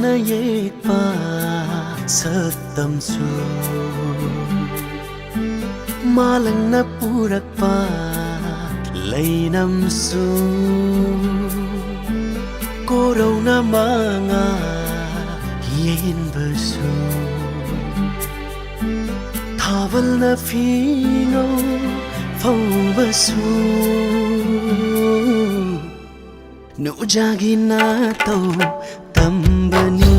na yek pa sa tamsu malang na purak pa lainam su koraw na mga yen basu thawal na fino phong basu no jagi na to tambani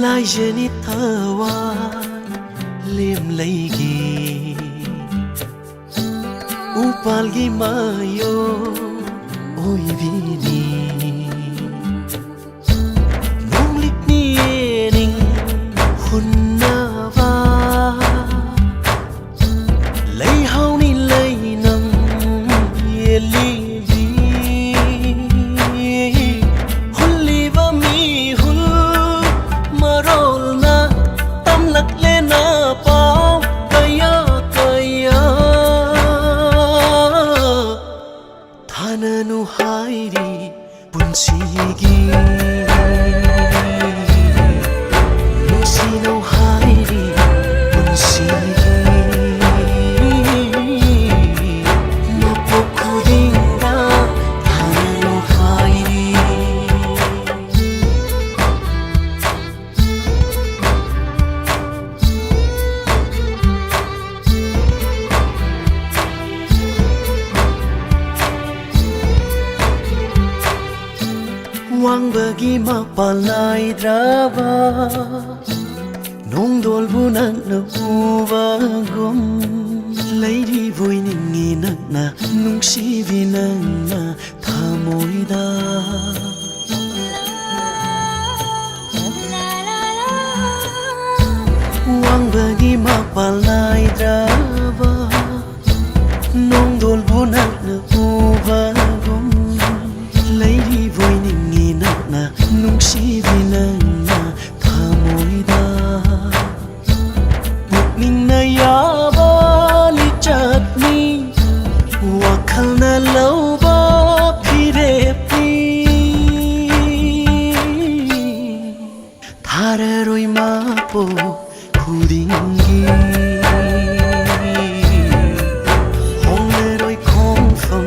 lai jeni thawa lem leigi upal gi mayo oi vini nonglik ni ening hunnawa lei hau ni lei nam yeli Hananu hairi punsigi Sino hairi punsigi Mapokudinga hananu hairi Wang bagi mapalai draba nong dol bunak na ubagom lady boy ningi nak na nung sivi nang na thamoida Wang bagi mapalai draba nong dol bunak na ubagom lady boy ningi na nung sivi nang na thamoida pukning na yaba li chatni wakhal na lauba phirepi thararoi mapo khudingi hongleroi khongfam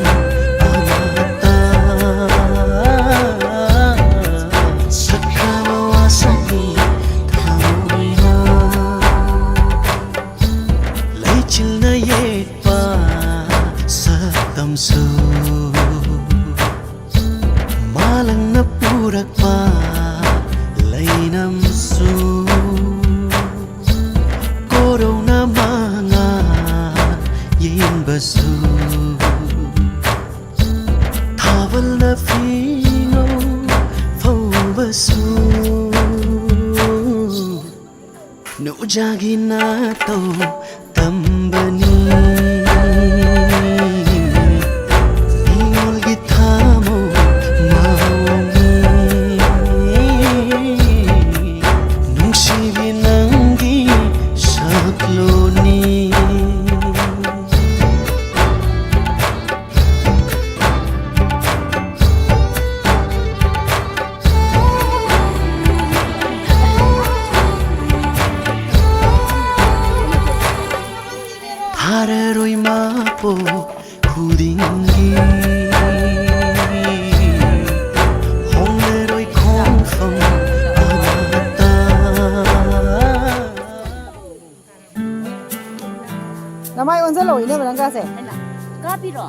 su malang na purak pa lainam su koraw na mga yen basu thawal na fino fau basu no jagi na to tambani Hararoi mapo khudingi hongleroi khongfam amata Namai onzalo ine barangka se Kapiro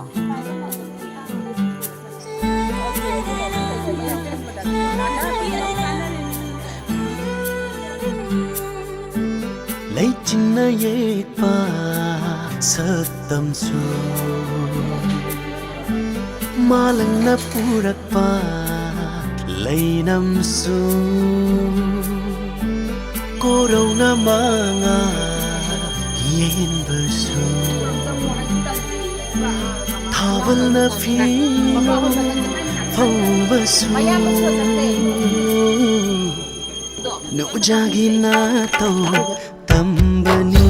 lấy chính na yek pa sa tamsu malang na purak pa lainam su rau na manga yen baso thawal na phino phau baso no jagi na to tambani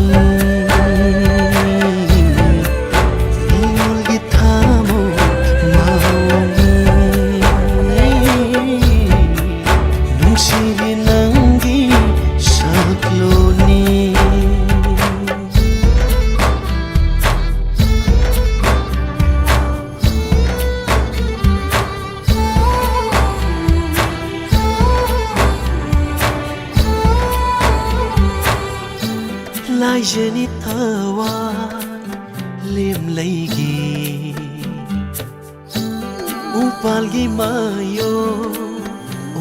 lai jeni thawa lem leigi upal gi mayo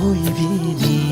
oi vini